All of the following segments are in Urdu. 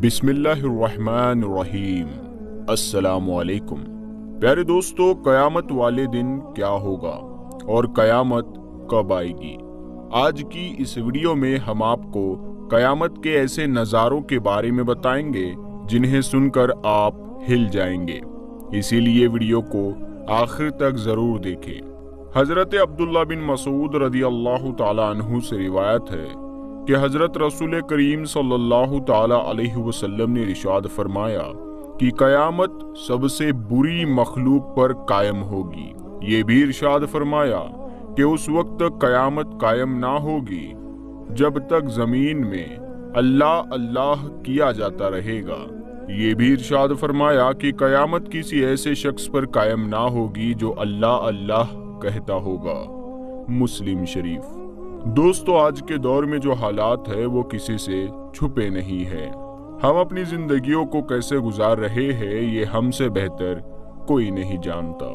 بسم اللہ الرحمن الرحیم۔ السلام علیکم پیارے دوستو، قیامت والے دن کیا ہوگا اور قیامت کب آئے گی؟ آج کی اس ویڈیو میں ہم آپ کو قیامت کے ایسے نظاروں کے بارے میں بتائیں گے جنہیں سن کر آپ ہل جائیں گے، اسی لیے ویڈیو کو آخر تک ضرور دیکھیں۔ حضرت عبداللہ بن مسعود رضی اللہ تعالی عنہ سے روایت ہے کہ حضرت رسول کریم صلی اللہ تعالی علیہ وسلم نے ارشاد فرمایا کہ قیامت سب سے بری مخلوق پر قائم ہوگی۔ یہ بھی ارشاد فرمایا کہ اس وقت تک قیامت قائم نہ ہوگی جب تک زمین میں اللہ اللہ کیا جاتا رہے گا۔ یہ بھی ارشاد فرمایا کہ قیامت کسی ایسے شخص پر قائم نہ ہوگی جو اللہ اللہ کہتا ہوگا۔ مسلم شریف۔ دوستو، آج کے دور میں جو حالات ہے وہ کسی سے چھپے نہیں ہے۔ ہم اپنی زندگیوں کو کیسے گزار رہے ہیں یہ ہم سے بہتر کوئی نہیں جانتا۔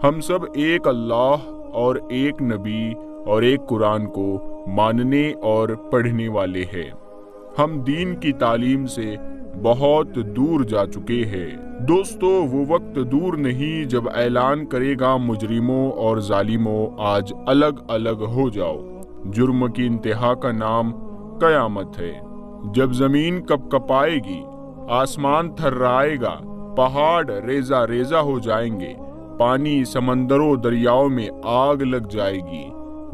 ہم سب ایک اللہ اور ایک نبی اور ایک قرآن کو ماننے اور پڑھنے والے ہیں۔ ہم دین کی تعلیم سے بہت دور جا چکے ہیں۔ دوستو، وہ وقت دور نہیں جب اعلان کرے گا مجرموں اور ظالموں آج الگ الگ ہو جاؤ۔ جرم کی انتہا کا نام قیامت ہے۔ جب زمین کپ کپائے گی، آسمان تھرائے گا، پہاڑ ریزہ ریزہ ہو جائیں گے، پانی سمندروں دریاؤں میں آگ لگ جائے گی،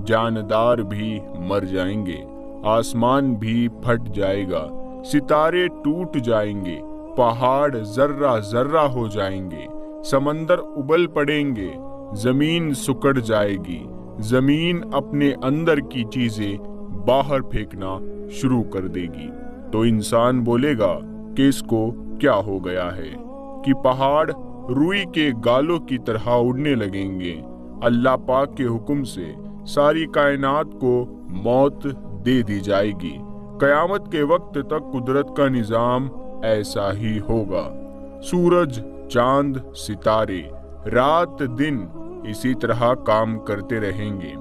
جاندار بھی مر جائیں گے، آسمان بھی پھٹ جائے گا، ستارے ٹوٹ جائیں گے، پہاڑ ذرہ ذرہ ہو جائیں گے، سمندر ابل پڑیں گے، زمین سکڑ جائے گی، زمین اپنے اندر کی چیزیں باہر پھینکنا شروع کر دے گی۔ تو انسان بولے گا کہ اس کو کیا ہو گیا ہے کہ پہاڑ روئی کے گالوں کی طرح اڑنے لگیں گے۔ اللہ پاک کے حکم سے ساری کائنات کو موت دے دی جائے گی۔ قیامت کے وقت تک قدرت کا نظام ایسا ہی ہوگا۔ سورج، چاند، ستارے رات دن اسی طرح کام کرتے رہیں گے۔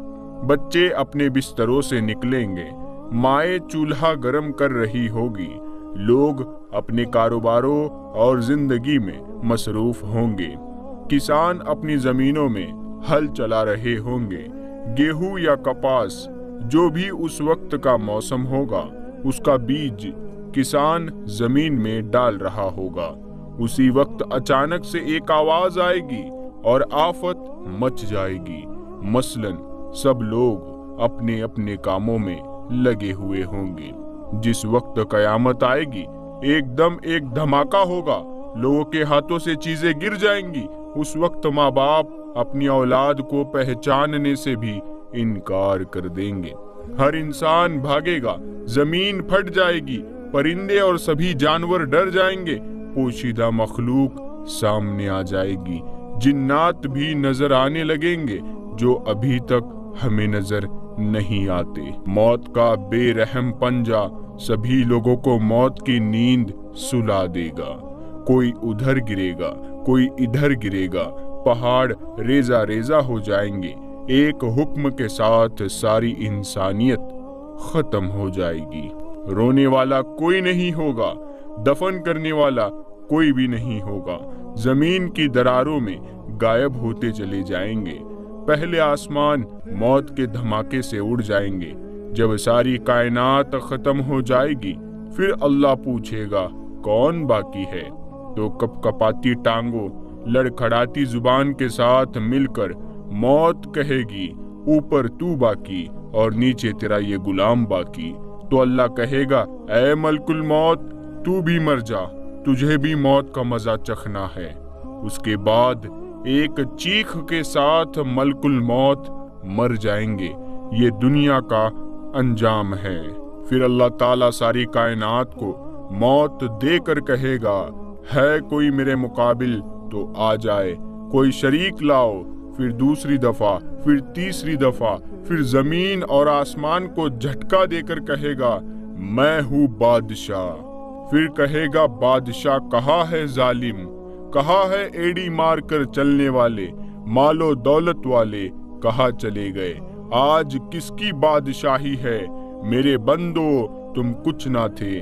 بچے اپنے بستروں سے نکلیں گے، مائیں چولہا گرم کر رہی ہوگی، لوگ اپنے کاروباروں اور زندگی میں مصروف ہوں گے، کسان اپنی زمینوں میں ہل چلا رہے ہوں گے، گیہوں یا کپاس جو بھی اس وقت کا موسم ہوگا اس کا بیج کسان زمین میں ڈال رہا ہوگا۔ اسی وقت اچانک سے ایک آواز آئے گی اور آفت مچ جائے گی۔ مثلاً سب لوگ اپنے اپنے کاموں میں لگے ہوئے ہوں گے۔ جس وقت قیامت آئے گی ایک دم ایک دھماکہ ہوگا، لوگوں کے ہاتھوں سے چیزیں گر جائیں گی۔ اس وقت ماں باپ اپنی اولاد کو پہچاننے سے بھی انکار کر دیں گے۔ ہر انسان بھاگے گا، زمین پھٹ جائے گی، پرندے اور سبھی جانور ڈر جائیں گے، پوشیدہ مخلوق سامنے آ جائے گی، جنات بھی نظر آنے لگیں گے جو ابھی تک ہمیں نظر نہیں آتے۔ موت کا بے رحم پنجہ سبھی لوگوں کو موت کی نیند سلا دے گا۔ کوئی ادھر گرے گا، کوئی ادھر گرے گا، پہاڑ ریزہ ریزہ ہو جائیں گے، ایک حکم کے ساتھ ساری انسانیت ختم ہو جائے گی۔ رونے والا کوئی نہیں ہوگا، دفن کرنے والا کوئی بھی نہیں ہوگا، زمین کی دراروں میں غائب ہوتے چلے جائیں گے۔ پہلے آسمان موت کے دھماکے سے اڑ جائیں گے۔ جب ساری کائنات ختم ہو جائے گی پھر اللہ پوچھے گا کون باقی ہے؟ تو کپ کپاتی ٹانگوں، لڑکھڑاتی زبان کے ساتھ مل کر موت کہے گی اوپر تو باقی اور نیچے تیرا یہ غلام باقی۔ تو اللہ کہے گا اے ملک الموت، تو بھی مر جا، تجھے بھی موت کا مزہ چکھنا ہے۔ اس کے بعد ایک چیخ کے ساتھ ملک الموت مر جائیں گے۔ یہ دنیا کا انجام ہے۔ پھر اللہ تعالیٰ ساری کائنات کو موت دے کر کہے گا ہے کوئی میرے مقابل تو آ جائے، کوئی شریک لاؤ۔ پھر دوسری دفعہ، پھر تیسری دفعہ، پھر زمین اور آسمان کو جھٹکا دے کر کہے گا میں ہوں بادشاہ۔ پھر کہے گا بادشاہ کہاں ہے ظالم، کہاں ہے ایڑی مار کر چلنے والے، مال و دولت والے کہاں چلے گئے؟ آج کس کی بادشاہی ہے؟ میرے بندو تم کچھ نہ تھے،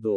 2।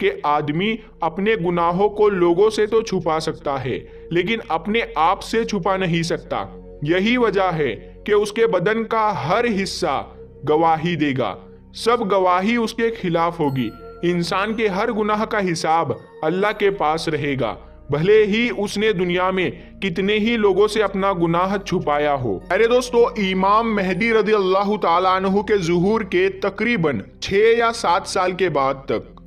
کہ آدمی اپنے گناہوں کو لوگوں سے تو چھپا سکتا ہے لیکن اپنے آپ سے چھپا نہیں سکتا۔ یہی وجہ ہے کہ اس کے بدن کا ہر حصہ گواہی دے گا، سب گواہی اس کے خلاف ہوگی۔ انسان کے ہر گناہ کا حساب اللہ کے پاس رہے گا، بھلے ہی اس نے دنیا میں کتنے ہی لوگوں سے اپنا گناہ چھپایا ہو۔ ارے دوستو، امام مہدی رضی اللہ تعالیٰ عنہ کے ظہور کے تقریباً 6 یا 7 سال کے بعد تک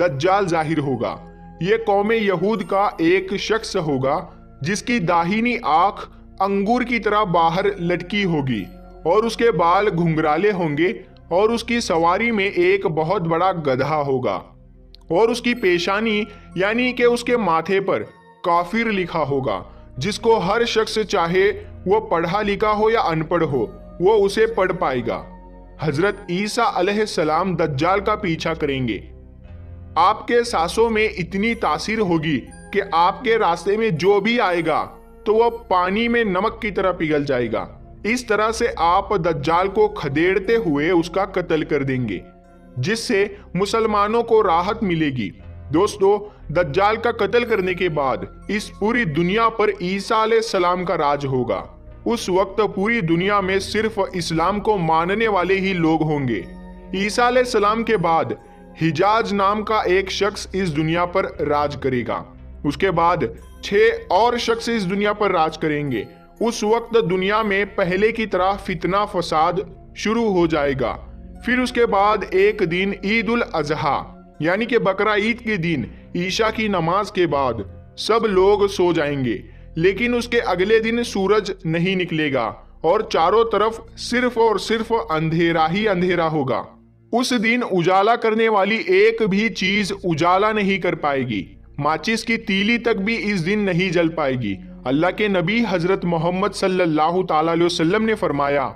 دجال ظاہر ہوگا۔ یہ قوم یہود کا ایک شخص ہوگا جس کی داہنی آنکھ انگور کی طرح باہر لٹکی ہوگی اور اس کے بال گھنگرالے ہوں گے اور اس کی سواری میں ایک بہت بڑا گدھا ہوگا اور اس کی پیشانی یعنی کہ اس کے ماتھے پر کافر لکھا ہوگا، جس کو ہر شخص چاہے وہ پڑھا لکھا ہو یا ان پڑھ ہو وہ اسے پڑھ پائے گا۔ حضرت عیسیٰ علیہ السلام دجال کا پیچھا کریں گے۔ آپ کے سانسوں میں اتنی تاثیر ہوگی کہ آپ کے راستے میں جو بھی آئے گا تو وہ پانی میں نمک کی طرح پگھل جائے گا۔ اس طرح سے آپ دجال کو کھدیڑتے ہوئے اس کا قتل کر دیں گے، جس سے مسلمانوں کو راحت ملے گی۔ دوستو، دجال کا قتل کرنے کے بعد اس پوری دنیا پر عیسیٰ علیہ السلام کا راج ہوگا۔ اس وقت پوری دنیا میں صرف اسلام کو ماننے والے ہی لوگ ہوں گے۔ عیسیٰ علیہ السلام کے بعد حجاج نام کا ایک شخص اس دنیا پر راج کرے گا۔ اس کے بعد 6 اور شخص اس دنیا پر راج کریں گے۔ اس وقت دنیا میں پہلے کی طرح فتنہ فساد شروع ہو جائے گا۔ پھر اس کے بعد ایک دن عید الاضحیٰ یعنی کہ بقرہ عید کے دن عشاء کی نماز کے بعد سب لوگ سو جائیں گے، لیکن اس کے اگلے دن سورج نہیں نکلے گا اور چاروں طرف صرف اور صرف اندھیرا ہی اندھیرا ہوگا۔ اس دن اجالا کرنے والی ایک بھی چیز اجالا نہیں کر پائے گی، ماچس کی تیلی تک بھی اس دن نہیں جل پائے گی۔ اللہ کے نبی حضرت محمد صلی اللہ تعالی علیہ وسلم نے فرمایا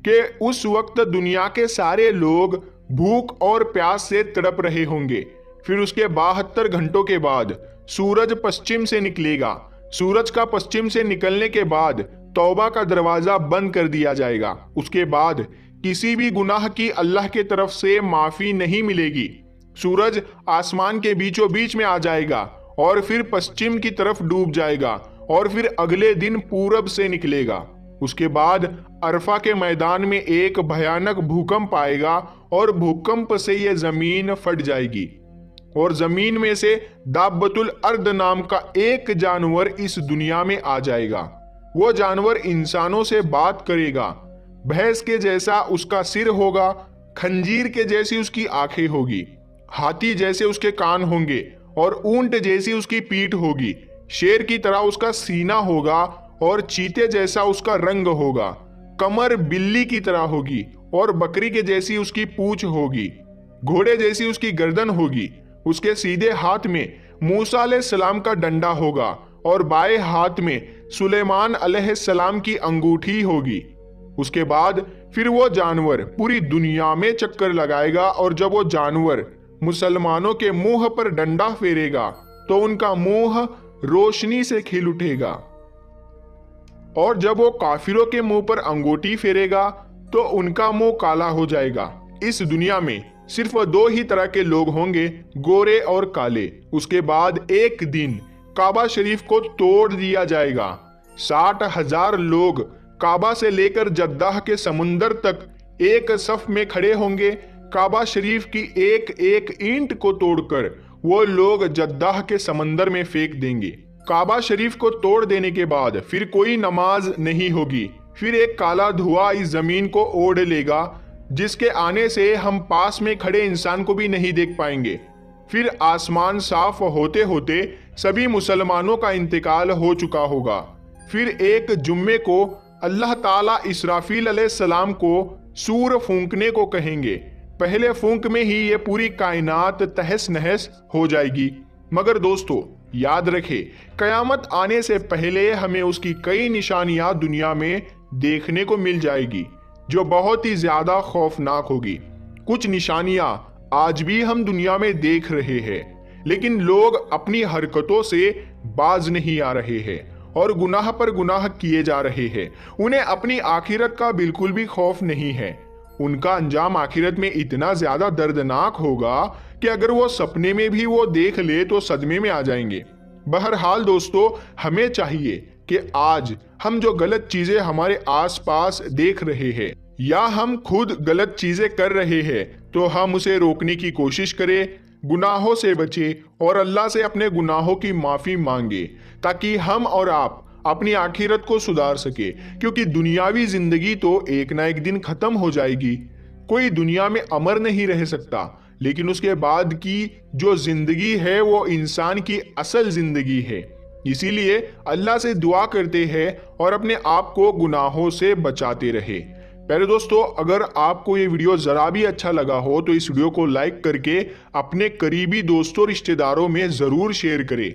کہ اس وقت دنیا کے سارے لوگ بھوک اور پیاس سے تڑپ رہے ہوں گے۔ پھر اس کے 72 گھنٹوں کے بعد سورج پشچم سے نکلے گا۔ سورج کا پشچم سے نکلنے کے بعد توبہ کا دروازہ بند کر دیا جائے گا۔ اس کے بعد کسی بھی گناہ کی اللہ کے طرف سے معافی نہیں ملے گی۔ سورج آسمان کے بیچوں بیچ میں آ جائے گا اور پھر پشچم کی طرف ڈوب جائے گا اور پھر اگلے دن پورب سے نکلے گا۔ اس کے بعد عرفہ کے میدان میں ایک بھیانک بھوکمپ آئے گا اور بھوکمپ سے یہ زمین پھٹ جائے گی اور زمین میں سے دابۃ الارض نام کا ایک جانور اس دنیا میں آ جائے گا۔ وہ جانور انسانوں سے بات کرے گا، بھینس کے جیسا اس کا سر ہوگا، خنجیر کے جیسی اس کی آنکھیں ہوگی، ہاتھی جیسے اس کے کان ہوں گے اور اونٹ جیسی اس کی پیٹھ ہوگی، شیر کی طرح اس کا سینہ ہوگا اور چیتے جیسا اس کا رنگ ہوگا، کمر بلی کی طرح ہوگی اور بکری کے جیسی اس کی پونچھ ہوگی، گھوڑے جیسی اس کی گردن ہوگی۔ اس کے سیدھے ہاتھ میں موسیٰ علیہ السلام کا ڈنڈا ہوگا اور بائیں ہاتھ میں سلیمان علیہ السلام کی انگوٹھی ہوگی۔ اس کے بعد پھر وہ جانور پوری دنیا میں چکر لگائے گا اور جب وہ جانور مسلمانوں کے منہ پر ڈنڈا پھیرے گا تو ان کا منہ روشنی سے کھل اٹھے گا، اور جب وہ کافروں کے منہ پر انگوٹھی پھیرے گا تو ان کا منہ کالا ہو جائے گا۔ اس دنیا میں صرف 2 ہی طرح کے لوگ ہوں گے، گورے اور کالے۔ اس کے بعد ایک دن کعبہ شریف کو توڑ دیا جائے گا۔ 60,000 لوگ کعبہ سے لے کر جدہ کے سمندر تک ایک صف میں کھڑے ہوں گے۔ کعبہ شریف کی ایک ایک اینٹ کو توڑ کر وہ لوگ جدہ کے سمندر میں پھینک دیں گے۔ کعبہ شریف کو توڑ دینے کے بعد پھر کوئی نماز نہیں ہوگی۔ پھر ایک کالا دھواں اس زمین کو اوڑھ لے گا، جس کے آنے سے ہم پاس میں کھڑے انسان کو بھی نہیں دیکھ پائیں گے۔ پھر آسمان صاف ہوتے ہوتے سبھی مسلمانوں کا انتقال ہو چکا ہوگا۔ پھر ایک جمعے کو اللہ تعالیٰ اسرافیل علیہ السلام کو سور پھونکنے کو کہیں گے۔ پہلے پھونک میں ہی یہ پوری کائنات تہس نہس ہو جائے گی۔ مگر دوستو یاد رکھے، قیامت آنے سے پہلے ہمیں اس کی کئی نشانیاں دنیا میں دیکھنے کو مل جائے گی جو بہت ہی زیادہ خوفناک ہوگی۔ کچھ نشانیاں آج بھی ہم دنیا میں دیکھ رہے ہیں، لیکن لوگ اپنی حرکتوں سے باز نہیں آ رہے ہیں اور گناہ پر گناہ کیے جا رہے ہیں۔ انہیں اپنی آخرت کا بالکل بھی خوف نہیں ہے۔ ان کا انجام آخرت میں اتنا زیادہ دردناک ہوگا کہ اگر وہ سپنے میں بھی وہ دیکھ لے تو صدمے میں آ جائیں گے۔ بہرحال دوستو، ہمیں چاہیے کہ آج ہم جو غلط چیزیں ہمارے آس پاس دیکھ رہے ہیں یا ہم خود غلط چیزیں کر رہے ہیں تو ہم اسے روکنے کی کوشش کریں، گناہوں سے بچیں اور اللہ سے اپنے گناہوں کی معافی مانگے تاکہ ہم اور آپ اپنی آخرت کو سدھار سکے، کیونکہ دنیاوی زندگی تو ایک نہ ایک دن ختم ہو جائے گی۔ کوئی دنیا میں امر نہیں رہ سکتا، لیکن اس کے بعد کی جو زندگی ہے وہ انسان کی اصل زندگی ہے۔ اسی لیے اللہ سے دعا کرتے ہیں اور اپنے آپ کو گناہوں سے بچاتے رہے۔ پیارے دوستو، اگر آپ کو یہ ویڈیو ذرا بھی اچھا لگا ہو تو اس ویڈیو کو لائک کر کے اپنے قریبی دوستوں رشتہ داروں میں ضرور شیئر کریں،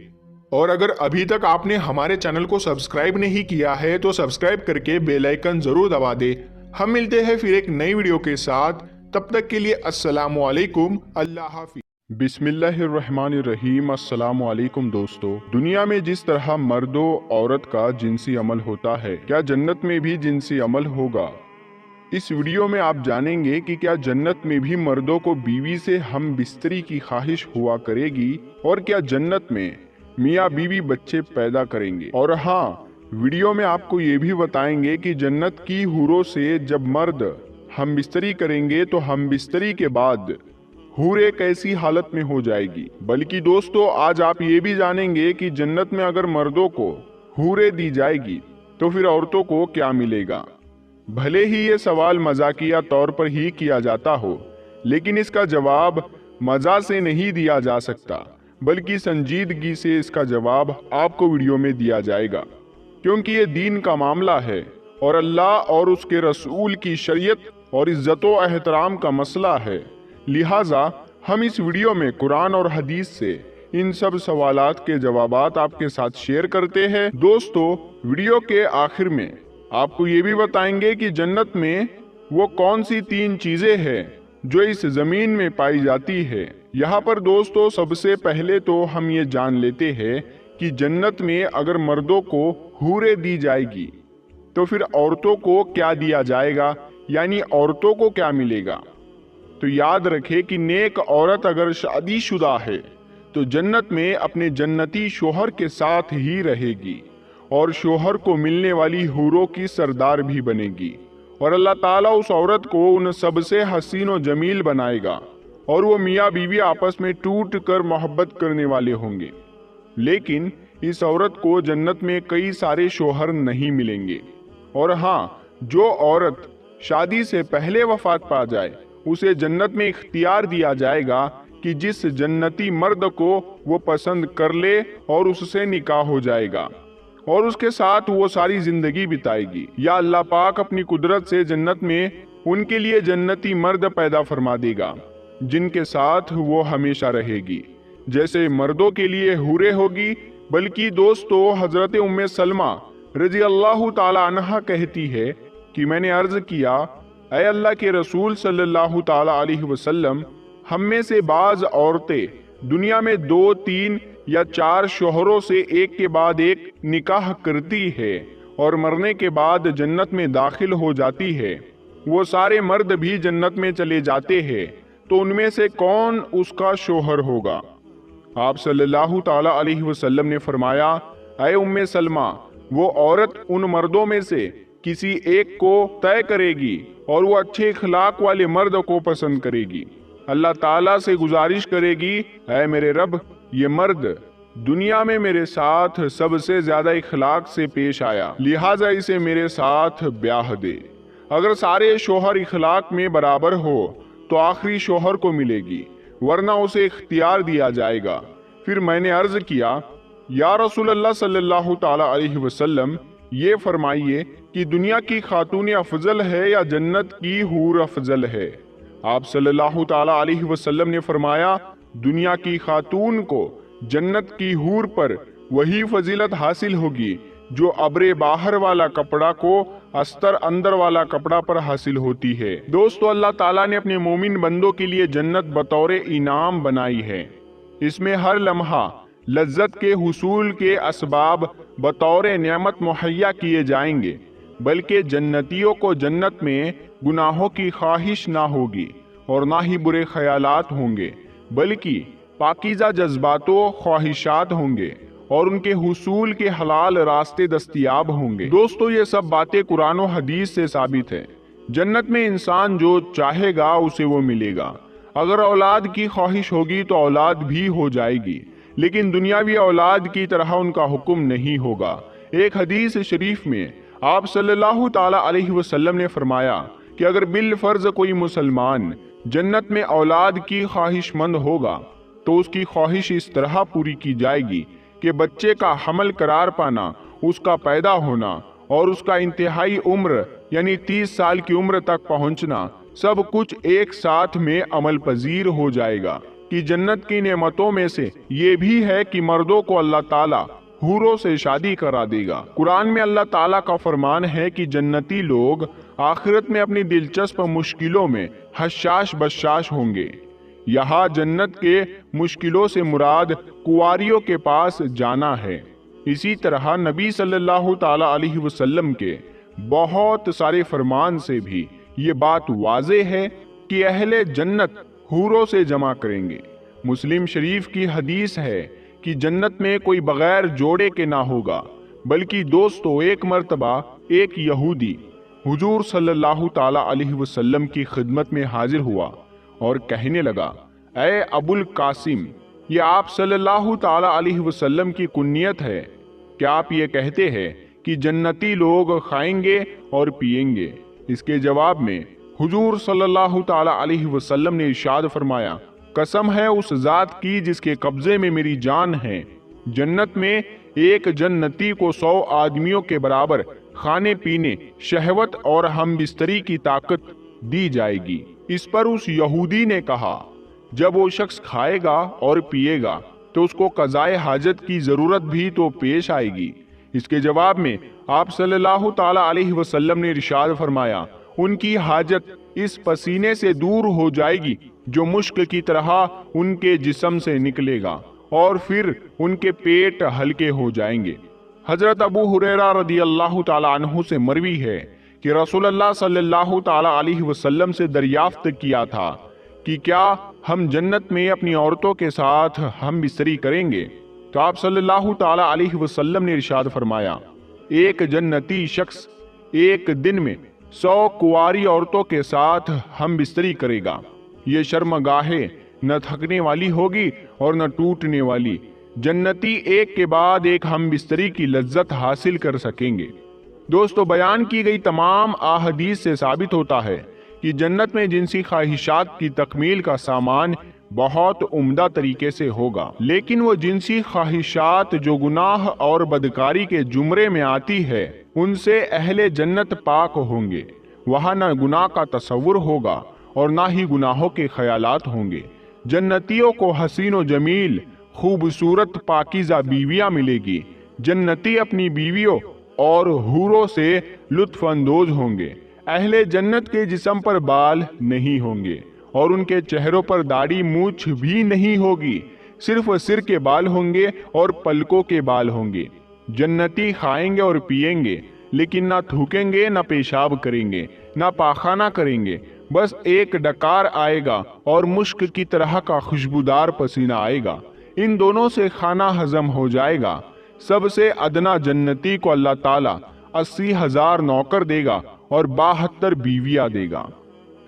اور اگر ابھی تک آپ نے ہمارے چینل کو سبسکرائب نہیں کیا ہے تو سبسکرائب کر کے بیل آئیکن ضرور دبا دے۔ ہم ملتے ہیں پھر ایک نئی ویڈیو کے ساتھ، تب تک کے لیے السلام علیکم، اللہ حافظ۔ بسم اللہ الرحمن الرحیم۔ السلام علیکم دوستو، دنیا میں جس طرح مرد و عورت کا جنسی عمل ہوتا ہے، کیا جنت میں بھی جنسی عمل ہوگا؟ اس ویڈیو میں آپ جانیں گے کہ کیا جنت میں بھی مردوں کو بیوی سے ہم بستری کی خواہش ہوا کرے گی، اور کیا جنت میں میاں بیوی بچے پیدا کریں گے۔ اور ہاں، ویڈیو میں آپ کو یہ بھی بتائیں گے کہ جنت کی حوروں سے جب مرد ہم بستری کریں گے تو ہم بستری کے بعد حوریں کیسی حالت میں ہو جائے گی۔ بلکہ دوستو، آج آپ یہ بھی جانیں گے کہ جنت میں اگر مردوں کو حوریں دی جائے گی تو پھر عورتوں کو کیا ملے گا۔ بھلے ہی یہ سوال مذاقیہ طور پر ہی کیا جاتا ہو، لیکن اس کا جواب مزاح سے نہیں دیا جا سکتا، بلکہ سنجیدگی سے اس کا جواب آپ کو ویڈیو میں دیا جائے گا، کیونکہ یہ دین کا معاملہ ہے اور اللہ اور اس کے رسول کی شریعت اور عزت و احترام کا مسئلہ ہے۔ لہٰذا ہم اس ویڈیو میں قرآن اور حدیث سے ان سب سوالات کے جوابات آپ کے ساتھ شیئر کرتے ہیں۔ دوستو، ویڈیو کے آخر میں آپ کو یہ بھی بتائیں گے کہ جنت میں وہ کون سی 3 چیزیں ہیں جو اس زمین میں پائی جاتی ہے۔ یہاں پر دوستو، سب سے پہلے تو ہم یہ جان لیتے ہیں کہ جنت میں اگر مردوں کو حوریں دی جائے گی تو پھر عورتوں کو کیا دیا جائے گا، یعنی عورتوں کو کیا ملے گا۔ تو یاد رکھے کہ نیک عورت اگر شادی شدہ ہے تو جنت میں اپنے جنتی شوہر کے ساتھ ہی رہے گی اور شوہر کو ملنے والی حوروں کی سردار بھی بنے گی، اور اللہ تعالیٰ اس عورت کو ان سب سے حسین و جمیل بنائے گا، اور وہ میاں بیوی آپس میں ٹوٹ کر محبت کرنے والے ہوں گے۔ لیکن اس عورت کو جنت میں کئی سارے شوہر نہیں ملیں گے، اور ہاں، جو عورت شادی سے پہلے وفات پا جائے اسے جنت میں اختیار دیا جائے گا کہ جس جنتی مرد کو وہ پسند کر لے اور اس سے نکاح ہو جائے گا اور اس کے ساتھ وہ ساری زندگی بتائے گی، یا اللہ پاک اپنی قدرت سے جنت میں ان کے لیے جنتی مرد پیدا فرما دے گا جن کے ساتھ وہ ہمیشہ رہے گی، جیسے مردوں کے لیے حوریں ہوگی۔ بلکہ دوستو، حضرت ام سلمہ رضی اللہ تعالی عنہا کہتی ہے کہ میں نے عرض کیا، اے اللہ کے رسول صلی اللہ تعالی علیہ وسلم، ہم میں سے بعض عورتیں دنیا میں 2، 3 یا 4 شوہروں سے ایک کے بعد ایک نکاح کرتی ہے اور مرنے کے بعد جنت میں داخل ہو جاتی ہے، وہ سارے مرد بھی جنت میں چلے جاتے ہیں، تو ان میں سے کون اس کا شوہر ہوگا؟ آپ صلی اللہ تعالی علیہ وسلم نے فرمایا، اے ام سلمہ، وہ عورت ان مردوں میں سے کسی ایک کو طے کرے گی اور وہ اچھے اخلاق والے مرد کو پسند کرے گی، اللہ تعالیٰ سے گزارش کرے گی، اے میرے رب، یہ مرد دنیا میں میرے ساتھ سب سے زیادہ اخلاق سے پیش آیا، لہٰذا اسے میرے ساتھ بیاہ دے۔ اگر سارے شوہر اخلاق میں برابر ہو تو آخری شوہر کو ملے گی، ورنہ اسے اختیار دیا جائے گا۔ پھر میں نے عرض کیا، یا رسول اللہ صلی اللہ تعالی علیہ وسلم، یہ فرمائیے کہ دنیا کی خاتون افضل ہے یا جنت کی حور افضل ہے؟ آپ صلی اللہ تعالی علیہ وسلم نے فرمایا، دنیا کی خاتون کو جنت کی حور پر وہی فضیلت حاصل ہوگی جو ابر باہر والا کپڑا کو استر اندر والا کپڑا پر حاصل ہوتی ہے۔ دوستو، اللہ تعالیٰ نے اپنے مومن بندوں کے لیے جنت بطور انعام بنائی ہے۔ اس میں ہر لمحہ لذت کے حصول کے اسباب بطور نعمت مہیا کیے جائیں گے۔ بلکہ جنتیوں کو جنت میں گناہوں کی خواہش نہ ہوگی اور نہ ہی برے خیالات ہوں گے، بلکہ پاکیزہ جذبات و خواہشات ہوں گے اور ان کے حصول کے حلال راستے دستیاب ہوں گے۔ دوستو، یہ سب باتیں قرآن و حدیث سے ثابت ہے۔ جنت میں انسان جو چاہے گا اسے وہ ملے گا۔ اگر اولاد کی خواہش ہوگی تو اولاد بھی ہو جائے گی، لیکن دنیاوی اولاد کی طرح ان کا حکم نہیں ہوگا۔ ایک حدیث شریف میں آپ صلی اللہ تعالی علیہ وسلم نے فرمایا کہ اگر بالفرض کوئی مسلمان جنت میں اولاد کی خواہش مند ہوگا تو اس کی خواہش اس طرح پوری کی جائے گی کہ بچے کا حمل قرار پانا، اس کا پیدا ہونا اور اس کا انتہائی عمر یعنی 30 سال کی عمر تک پہنچنا سب کچھ ایک ساتھ میں عمل پذیر ہو جائے گا۔ کہ جنت کی نعمتوں میں سے یہ بھی ہے کہ مردوں کو اللہ تعالیٰ حوروں سے شادی کرا دے گا۔ قرآن میں اللہ تعالیٰ کا فرمان ہے کہ جنتی لوگ آخرت میں اپنی دلچسپ مشکلوں میں حشاش بشاش ہوں گے۔ یہاں جنت کے مشکلوں سے مراد کنواریوں کے پاس جانا ہے۔ اسی طرح نبی صلی اللہ تعالی علیہ وسلم کے بہت سارے فرمان سے بھی یہ بات واضح ہے کہ اہل جنت حوروں سے جمع کریں گے۔ مسلم شریف کی حدیث ہے کہ جنت میں کوئی بغیر جوڑے کے نہ ہوگا، بلکہ دوستو ایک مرتبہ ایک یہودی حضور صلی اللہ تعالی علیہ وسلم کی خدمت میں حاضر ہوا اور کہنے لگا، اے ابو القاسم، یہ آپ صلی اللہ تعالی علیہ وسلم کی کنیت ہے، کیا آپ یہ کہتے ہیں کہ جنتی لوگ کھائیں گے اور پیئیں گے؟ اس کے جواب میں حضور صلی اللہ تعالی علیہ وسلم نے ارشاد فرمایا، قسم ہے اس ذات کی جس کے قبضے میں میری جان ہے، جنت میں ایک جنتی کو 100 آدمیوں کے برابر کھانے پینے، شہوت اور ہم بستری کی طاقت دی جائے گی۔ اس پر اس یہودی نے کہا، جب وہ شخص کھائے گا اور پیے گا تو اس کو قضائے حاجت کی ضرورت بھی تو پیش آئے گی۔ اس کے جواب میں آپ صلی اللہ تعالی علیہ وسلم نے ارشاد فرمایا، ان کی حاجت اس پسینے سے دور ہو جائے گی جو مشک کی طرح ان کے جسم سے نکلے گا، اور پھر ان کے پیٹ ہلکے ہو جائیں گے۔ حضرت ابو ہریرہ رضی اللہ تعالی عنہ سے مروی ہے کہ رسول اللہ صلی اللہ تعالی علیہ وسلم سے دریافت کیا تھا کہ کیا ہم جنت میں اپنی عورتوں کے ساتھ ہم بستری کریں گے؟ تو آپ صلی اللہ تعالی علیہ وسلم نے ارشاد فرمایا، ایک جنتی شخص ایک دن میں 100 کنواری عورتوں کے ساتھ ہم بستری کرے گا۔ یہ شرمگاہیں نہ تھکنے والی ہوگی اور نہ ٹوٹنے والی۔ جنتی ایک کے بعد ایک ہم بستری کی لذت حاصل کر سکیں گے۔ دوستو، بیان کی گئی تمام احادیث سے ثابت ہوتا ہے کہ جنت میں جنسی خواہشات کی تکمیل کا سامان بہت عمدہ طریقے سے ہوگا، لیکن وہ جنسی خواہشات جو گناہ اور بدکاری کے زمرے میں آتی ہے ان سے اہل جنت پاک ہوں گے۔ وہاں نہ گناہ کا تصور ہوگا اور نہ ہی گناہوں کے خیالات ہوں گے۔ جنتیوں کو حسین و جمیل خوبصورت پاکیزہ بیویاں ملے گی۔ جنتی اپنی بیویوں اور حوروں سے لطف اندوز ہوں گے۔ اہل جنت کے جسم پر بال نہیں ہوں گے اور ان کے چہروں پر داڑھی مونچھ بھی نہیں ہوگی، صرف سر کے بال ہوں گے اور پلکوں کے بال ہوں گے۔ جنتی کھائیں گے اور پیئیں گے، لیکن نہ تھوکیں گے، نہ پیشاب کریں گے، نہ پاخانہ کریں گے۔ بس ایک ڈکار آئے گا اور مشک کی طرح کا خوشبودار پسینہ آئے گا۔ ان دونوں سے کھانا ہضم ہو جائے گا۔ سب سے ادنا جنتی کو اللہ تعالیٰ 80,000 نوکر دے گا اور 72 بیویاں دے گا۔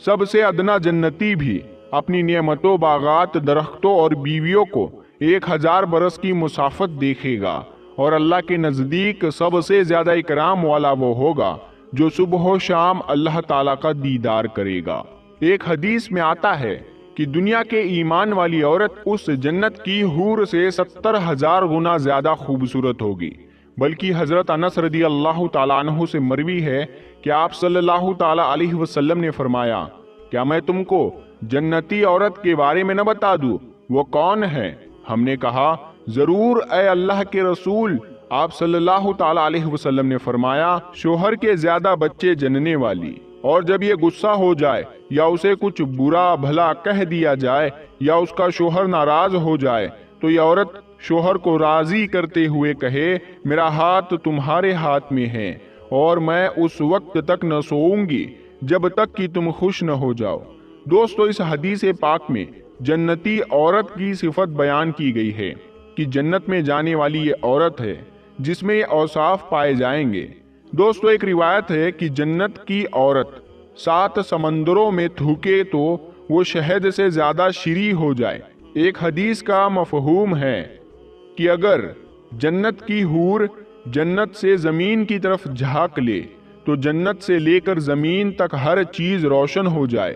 سب سے ادنا جنتی بھی اپنی نعمتوں، باغات، درختوں اور بیویوں کو 1000 برس کی مسافت دیکھے گا، اور اللہ کے نزدیک سب سے زیادہ اکرام والا وہ ہوگا جو صبح و شام اللہ تعالیٰ کا دیدار کرے گا۔ ایک حدیث میں آتا ہے کہ دنیا کے ایمان والی عورت اس جنت کی حور سے 70,000 گنا زیادہ خوبصورت ہوگی۔ بلکہ حضرت انس رضی اللہ تعالیٰ عنہ سے مروی ہے کہ آپ صلی اللہ تعالیٰ علیہ وسلم نے فرمایا، کیا میں تم کو جنتی عورت کے بارے میں نہ بتا دوں؟ وہ کون ہے؟ ہم نے کہا، ضرور اے اللہ کے رسول۔ آپ صلی اللہ تعالیٰ علیہ وسلم نے فرمایا، شوہر کے زیادہ بچے جننے والی، اور جب یہ غصہ ہو جائے یا اسے کچھ برا بھلا کہہ دیا جائے یا اس کا شوہر ناراض ہو جائے تو یہ عورت شوہر کو راضی کرتے ہوئے کہے، میرا ہاتھ تمہارے ہاتھ میں ہے اور میں اس وقت تک نہ سوؤں گی جب تک کہ تم خوش نہ ہو جاؤ۔ دوستو، اس حدیث پاک میں جنتی عورت کی صفت بیان کی گئی ہے کہ جنت میں جانے والی یہ عورت ہے جس میں یہ اوصاف پائے جائیں گے۔ دوستو، ایک روایت ہے کہ جنت کی عورت 7 سمندروں میں تھوکے تو وہ شہد سے زیادہ شیریں ہو جائے۔ ایک حدیث کا مفہوم ہے کہ اگر جنت کی حور جنت سے زمین کی طرف جھانک لے تو جنت سے لے کر زمین تک ہر چیز روشن ہو جائے،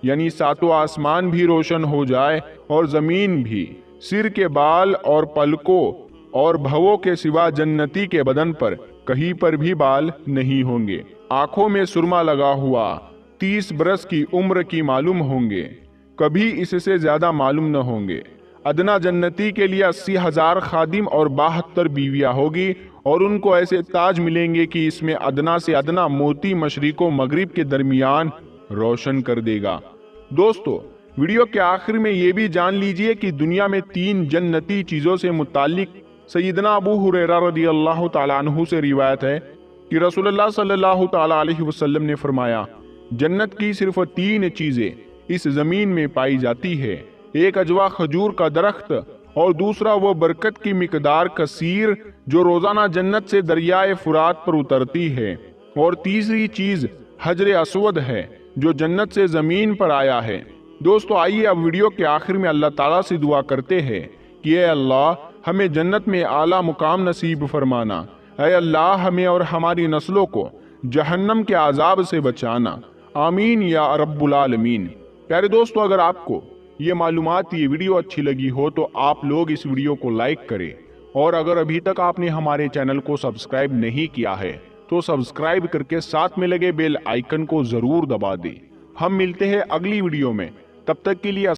یعنی 7 آسمان بھی روشن ہو جائے اور زمین بھی۔ سر کے بال اور پلکوں اور بھووں کے سوا جنتی کے بدن پر کہیں پر بھی بال نہیں ہوں گے۔ آنکھوں میں سرما لگا ہوا 30 برس کی عمر کی معلوم ہوں گے، کبھی اس سے زیادہ معلوم نہ ہوں گے۔ ادنا جنتی کے لیے 80,000 خادم اور 72 بیویاں ہوگی، اور ان کو ایسے تاج ملیں گے کہ اس میں ادنا سے ادنا موتی مشرق و مغرب کے درمیان روشن کر دے گا۔ دوستو، ویڈیو کے آخر میں یہ بھی جان لیجئے کہ دنیا میں 3 جنتی چیزوں سے متعلق سیدنا ابو ہریرہ رضی اللہ تعالیٰ عنہ سے روایت ہے کہ رسول اللہ صلی اللہ تعالیٰ علیہ وسلم نے فرمایا، جنت کی صرف 3 چیزیں اس زمین میں پائی جاتی ہے، ایک اجوا کھجور کا درخت، اور دوسرا وہ برکت کی مقدار کثیر جو روزانہ جنت سے دریائے فرات پر اترتی ہے، اور تیسری چیز حجر اسود ہے جو جنت سے زمین پر آیا ہے۔ دوستو، آئیے اب ویڈیو کے آخر میں اللہ تعالیٰ سے دعا کرتے ہیں کہ اے اللہ، ہمیں جنت میں اعلیٰ مقام نصیب فرمانا۔ اے اللہ، ہمیں اور ہماری نسلوں کو جہنم کے عذاب سے بچانا۔ آمین یا رب العالمین۔ پیارے دوستو، اگر آپ کو یہ معلومات، یہ ویڈیو اچھی لگی ہو تو آپ لوگ اس ویڈیو کو لائک کریں، اور اگر ابھی تک آپ نے ہمارے چینل کو سبسکرائب نہیں کیا ہے تو سبسکرائب کر کے ساتھ میں لگے بیل آئیکن کو ضرور دبا دیں۔ ہم ملتے ہیں اگلی ویڈیو میں، تب تک کے لیے